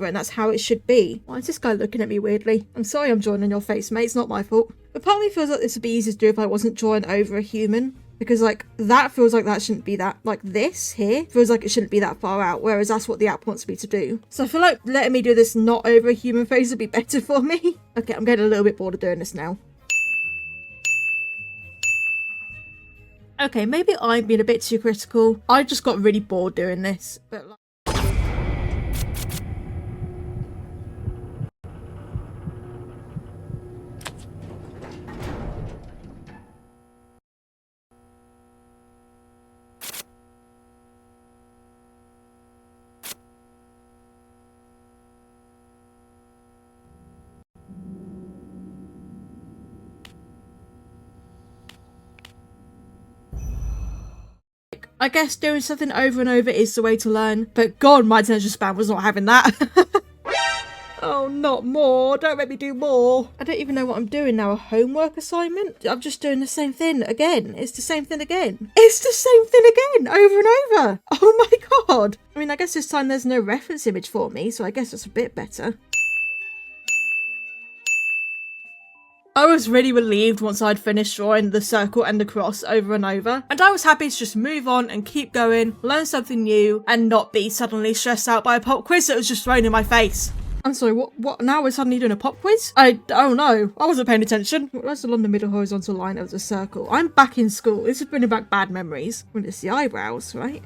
and that's how it should be. Why is this guy looking at me weirdly? I'm sorry I'm drawing on your face, mate. It's not my fault. But part of me feels like this would be easier to do if I wasn't drawing over a human. Because, like, that feels like that shouldn't be that, like, this here feels like it shouldn't be that far out, whereas that's what the app wants me to do. So I feel like letting me do this not over a human face would be better for me. Okay, I'm getting a little bit bored of doing this now. Okay, maybe I'm being a bit too critical. I just got really bored doing this, but like... I guess doing something over and over is the way to learn, but God, my attention span was not having that. Oh, not more. Don't make me do more. I don't even know what I'm doing now. A homework assignment? I'm just doing the same thing again. It's the same thing again. It's the same thing again, over and over. Oh my God. I mean, I guess this time there's no reference image for me, so I guess that's a bit better. I was really relieved once I'd finished drawing the circle and the cross over and over, and I was happy to just move on and keep going, learn something new, and not be suddenly stressed out by a pop quiz that was just thrown in my face. I'm sorry, what now we're suddenly doing a pop quiz? Oh no, I wasn't paying attention. Where's along the middle horizontal line of the circle? I'm back in school. This is bringing back bad memories. Well, it's the eyebrows, right?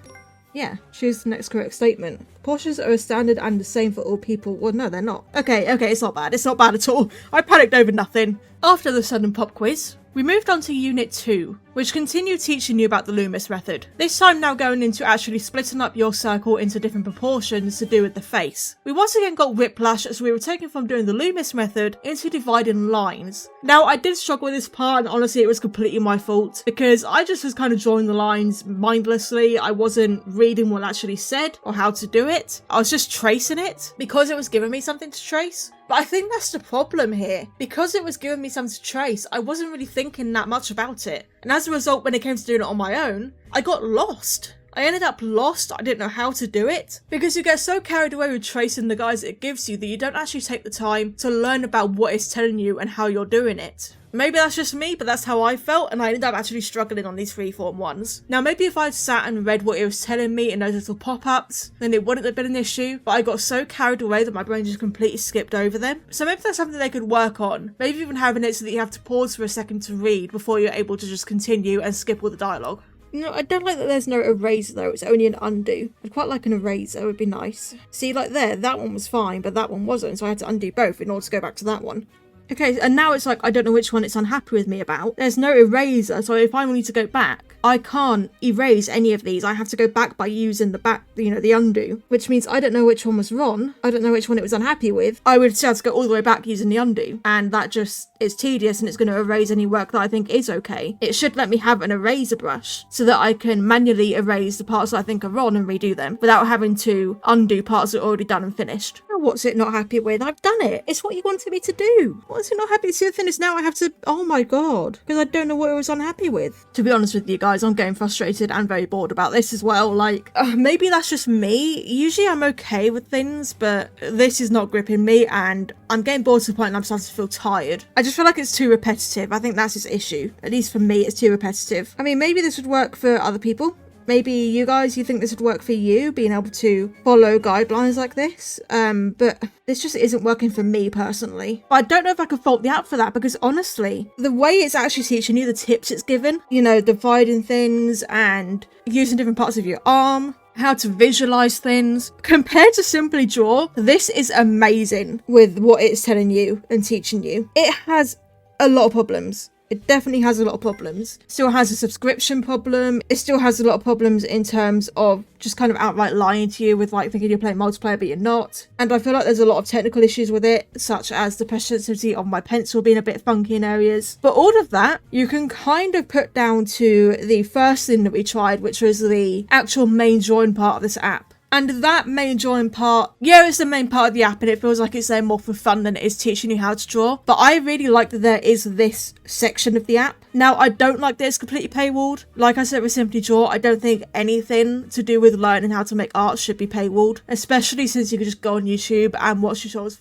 Yeah, choose the next correct statement. Proportions are standard and the same for all people. Well, no, they're not. Okay, it's not bad. It's not bad at all. I panicked over nothing. After the sudden pop quiz, we moved on to Unit 2, which continued teaching you about the Loomis method. This time now going into actually splitting up your circle into different proportions to do with the face. We once again got whiplash as we were taken from doing the Loomis method into dividing lines. Now, I did struggle with this part, and honestly it was completely my fault, because I just was kind of drawing the lines mindlessly. I wasn't reading what it actually said or how to do it. I was just tracing it because it was giving me something to trace. But I think that's the problem here. Because it was giving me something to trace, I wasn't really thinking that much about it. And as a result, when it came to doing it on my own, I got lost. I ended up lost. I didn't know how to do it. Because you get so carried away with tracing the guides it gives you that you don't actually take the time to learn about what it's telling you and how you're doing it. Maybe that's just me, but that's how I felt, and I ended up actually struggling on these freeform ones. Now, maybe if I'd sat and read what it was telling me in those little pop-ups, then it wouldn't have been an issue, but I got so carried away that my brain just completely skipped over them. So maybe that's something they could work on. Maybe even having it so that you have to pause for a second to read before you're able to just continue and skip all the dialogue. No, I don't like that there's no eraser though, it's only an undo. I'd quite like an eraser, it would be nice. See, like there, that one was fine, but that one wasn't, so I had to undo both in order to go back to that one. Okay, and now it's like, I don't know which one it's unhappy with me about. There's no eraser, so if I need to go back, I can't erase any of these. I have to go back by using the back, the undo, which means I don't know which one was wrong. I don't know which one it was unhappy with. I would still have to go all the way back using the undo, and that just is tedious, and it's going to erase any work that I think is okay. It should let me have an eraser brush so that I can manually erase the parts that I think are wrong and redo them without having to undo parts that are already done and finished. What's it not happy with? I've done it. It's what you wanted me to do. What's it not happy to finish now? I have to... Oh my God. Because I don't know what it was unhappy with. To be honest with you guys, I'm getting frustrated and very bored about this as well. Like, maybe that's just me. Usually I'm okay with things, but this is not gripping me, and I'm getting bored to the point and I'm starting to feel tired. I just feel like it's too repetitive. I think that's its issue. At least for me, it's too repetitive. I mean, maybe this would work for other people. Maybe you guys, you think this would work for you, being able to follow guidelines like this, but this just isn't working for me personally. But I don't know if I could fault the app for that, because honestly, the way it's actually teaching you, the tips it's given, dividing things and using different parts of your arm, how to visualize things, compared to simply draw, this is amazing with what it's telling you and teaching you. It has a lot of problems. It definitely has a lot of problems. Still has a subscription problem. It still has a lot of problems in terms of just kind of outright lying to you with like thinking you're playing multiplayer but you're not. And I feel like there's a lot of technical issues with it, such as the pressure sensitivity of my pencil being a bit funky in areas. But all of that you can kind of put down to the first thing that we tried, which was the actual main drawing part of this app. And that main drawing part, yeah, it's the main part of the app and it feels like it's there more for fun than it is teaching you how to draw. But I really like that there is this section of the app. Now, I don't like that it's completely paywalled. Like I said with Simply Draw, I don't think anything to do with learning how to make art should be paywalled, especially since you can just go on YouTube and watch tutorials